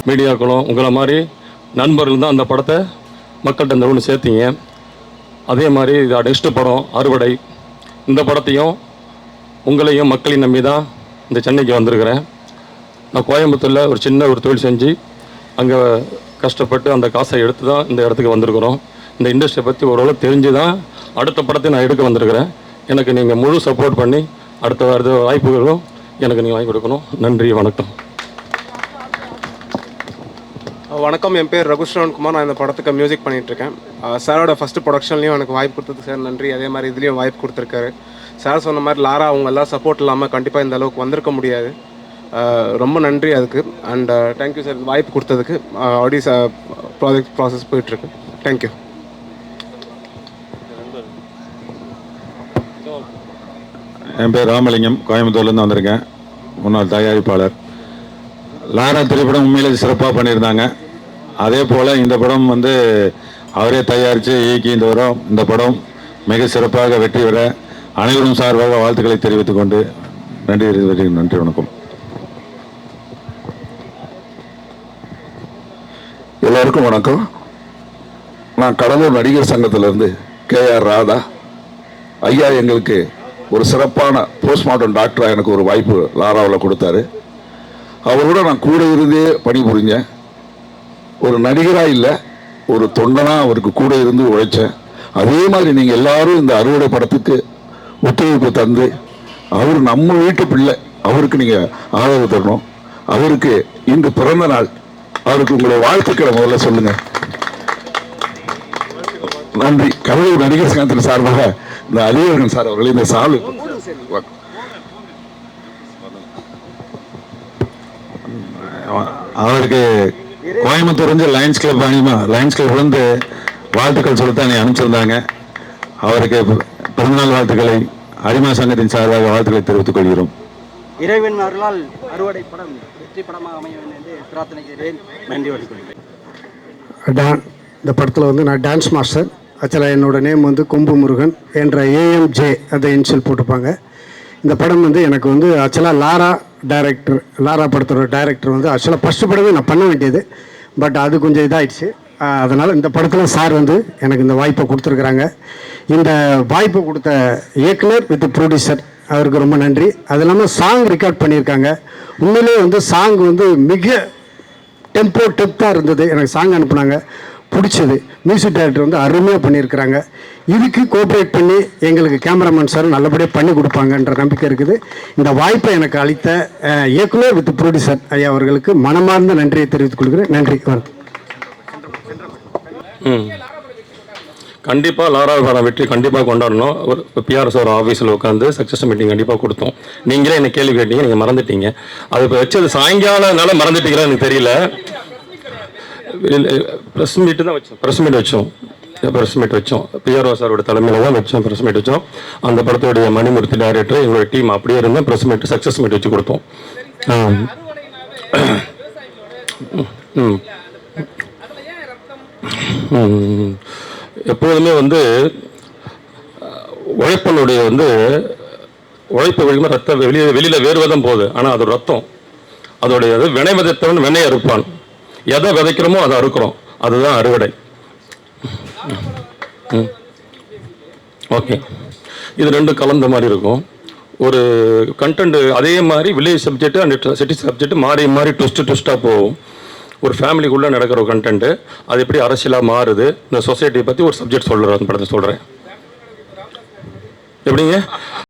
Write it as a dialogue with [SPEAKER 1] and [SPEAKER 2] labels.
[SPEAKER 1] மீடியாக்களும் உங்களை மாதிரி நண்பர்கள் தான் அந்த படத்தை மக்கள்கிட்ட இந்த ஒன்று சேர்த்தீங்க. அதே மாதிரி இது நெக்ஸ்ட்டு படம் அறுவடை. இந்த படத்தையும் உங்களையும் மக்களையும் நம்பி தான் இந்த சென்னைக்கு வந்திருக்கிறேன். நான் கோயம்புத்தூரில் ஒரு சின்ன ஒரு தொழில் செஞ்சு அங்கே கஷ்டப்பட்டு அந்த காசை எடுத்து தான் இந்த இடத்துக்கு வந்திருக்கிறோம். இந்த இண்டஸ்ட்ரியை பற்றி ஓரளவு தெரிஞ்சு தான் அடுத்த படத்தை நான் எடுக்க வந்திருக்கிறேன். எனக்கு நீங்கள் முழு சப்போர்ட் பண்ணி அடுத்த வாய்ப்புகளும் எனக்கு நீங்கள் வாங்கி கொடுக்கணும். நன்றி, வணக்கம்.
[SPEAKER 2] வணக்கம், என் பேர் ரகுஷ்ரவன்குமார். நான் இந்த படத்துக்கு மியூசிக் பண்ணிகிட்ருக்கேன். சாரோட ஃபஸ்ட்டு ப்ரொடக்ஷன்லேயும் எனக்கு வாய்ப்பு கொடுத்ததுக்கு சார் நன்றி. அதே மாதிரி இதுலேயும் வாய்ப்பு கொடுத்துருக்காரு. சார் சொன்ன மாதிரி லாரா அவங்க எல்லாம் சப்போர்ட் இல்லாமல் கண்டிப்பாக இந்த அளவுக்கு வந்திருக்க முடியாது. ரொம்ப நன்றி அதுக்கு. அண்ட் தேங்க்யூ சார் வாய்ப்பு கொடுத்ததுக்கு. ஆல்ரெடி ப்ராசஸ் போயிட்டுருக்கு. தேங்க்யூ.
[SPEAKER 3] என் பேர் ராமலிங்கம், கோயம்புத்தூர்லேருந்து வந்திருக்கேன். முன்னாள் தயாரிப்பாளர். லாரா திரைப்படம் உண்மையிலே சிறப்பாக பண்ணியிருந்தாங்க. அதே போல் இந்த படம் அவரே தயாரித்து இயக்கி இந்த படம் மிக சிறப்பாக வெற்றி பெற அனைவரும் சார்பாக வாழ்த்துக்களை தெரிவித்துக் கொண்டு நன்றி, வணக்கம்.
[SPEAKER 4] எல்லோருக்கும் வணக்கம். நான் கடலூர் நடிகர் சங்கத்திலிருந்து KR ராதா ஐயா எங்களுக்கு ஒரு சிறப்பான போஸ்ட்மார்ட்டம் டாக்டராக எனக்கு ஒரு வாய்ப்பு லாராவில் கொடுத்தாரு. அவரோட நான் கூட இருந்தே பணிபுரிஞ்சேன். ஒரு நடிகராக இல்லை, ஒரு தொண்டனாக அவருக்கு கூட இருந்து உழைச்சேன். அதே மாதிரி நீங்கள் எல்லாரும் இந்த அறுவடை படத்துக்கு ஒத்துழைப்பு தந்து அவர் நம்ம வீட்டு பிள்ளை, அவருக்கு நீங்கள் ஆதரவு தரணும். அவருக்கு இன்று பிறந்த நாள். அவருக்கு உங்களுடைய வாழ்த்துக்களை முதல்ல சொல்லுங்க. நன்றி. கடலூர் நடிகர் சங்கத்தின் சார்பாக இந்த அலிவரகன் சார் அவர்கள் இந்த சாலு
[SPEAKER 3] அவருக்கு கோயம்புத்தூர் லயன்ஸ் கிளப் வாழ்த்துக்கள் சொல்லத்தான் அனுப்பிச்சிருந்தாங்க. அவருக்கு பிறந்தநாள் வாழ்த்துக்களை அரிமா சங்கத்தின் சார்பாக வாழ்த்துக்களை தெரிவித்துக் கொள்கிறோம்.
[SPEAKER 5] இறைவன் அருளால் அறுவடை படம் வெற்றி படமாக அமையும் என்று பிரார்த்தனை செய்கிறேன். நன்றி, வணக்கம்.
[SPEAKER 6] இந்த படத்தில் நான் டான்ஸ் மாஸ்டர். ஆக்சுவலாக என்னோடய நேம் கொம்பு முருகன் என்ற AMJ அந்த இன்ஷியல் போட்டுப்பாங்க. இந்த படம் எனக்கு ஆக்சுவலாக லாரா படத்தோட டைரக்டர் ஆக்சுவலாக ஃபஸ்ட்டு படமே நான் பண்ண வேண்டியது. பட் அது கொஞ்சம் இதாகிடுச்சு. அதனால் இந்த படத்தில் சார் எனக்கு இந்த வாய்ப்பை கொடுத்துருக்குறாங்க. இந்த வாய்ப்பை கொடுத்த இயக்குனர் வித் ப்ரொடியூசர் அவருக்கு ரொம்ப நன்றி. அது இல்லாமல் சாங் ரெக்கார்ட் பண்ணியிருக்காங்க. உண்மையிலே சாங் மிக டெப்த்தாக இருந்தது. எனக்கு சாங் அனுப்புனாங்க, பிடிச்சது. மியூசிக் டைரக்டர் அருமையாக பண்ணியிருக்கிறாங்க. இதுக்கு கோஆப்ரேட் பண்ணி எங்களுக்கு கேமராமேன் சார் நல்லபடியாக பண்ணி கொடுப்பாங்கன்ற நம்பிக்கை இருக்குது. இந்த வாய்ப்பை எனக்கு அளித்த இயக்குனர் வித் ப்ரொடியூசர் ஐயா அவர்களுக்கு மனமார்ந்த நன்றியை தெரிவித்துக் கொள்கிறேன். நன்றி, வணக்கம்.
[SPEAKER 1] கண்டிப்பாக லாராவுக்கான வெற்றி கண்டிப்பாக கொண்டாடணும். ஒரு PRS ஒரு ஆஃபீஸில் உட்காந்து சக்ஸஸ் மீட்டிங் கண்டிப்பாக கொடுத்தோம். நீங்களே என்ன கேள்வி கேட்டீங்க, நீங்கள் மறந்துட்டீங்க. அது இப்போ வச்சது சாயங்காலம்னால மறந்துட்டீங்களா எனக்கு தெரியல. ப்ரெஸ் மீட் வச்சோம். PRO சாரோட தலைமையில் தான் வச்சோம். ப்ரெஸ் மீட் வச்சோம். அந்த படத்தோடைய மணிமூர்த்தி டைரக்டர் எங்களோட டீம் அப்படியே இருந்தால் ப்ரெஸ் மீட் சக்ஸஸ் மீட் வச்சு கொடுத்தோம். எப்போதுமே உழைப்பனுடைய உழைப்பு வழிமா ரத்தம் வெளியில் வேறுவதம் போகுது. ஆனால் அது ரத்தம், அதோடைய வினை விதைத்தவன் வினை அறுப்பான். எதை விதைக்கிறோமோ அதை அறுக்கிறோம். அதுதான் அறுவடை. ஓகே, இது ரெண்டும் கலந்த மாதிரி இருக்கும். ஒரு கண்டென்ட் அதே மாதிரி village subject and city subject மாறி ட்விஸ்ட்டாக போகும். ஒரு ஃபேமிலிக்குள்ளே நடக்கிற ஒரு கண்டென்ட்டு அது எப்படி அரசியலாக மாறுது, இந்த சொசைட்டியை பற்றி ஒரு சப்ஜெக்ட் சொல்கிறேன். அந்த படத்தை சொல்கிறேன். எப்படிங்க?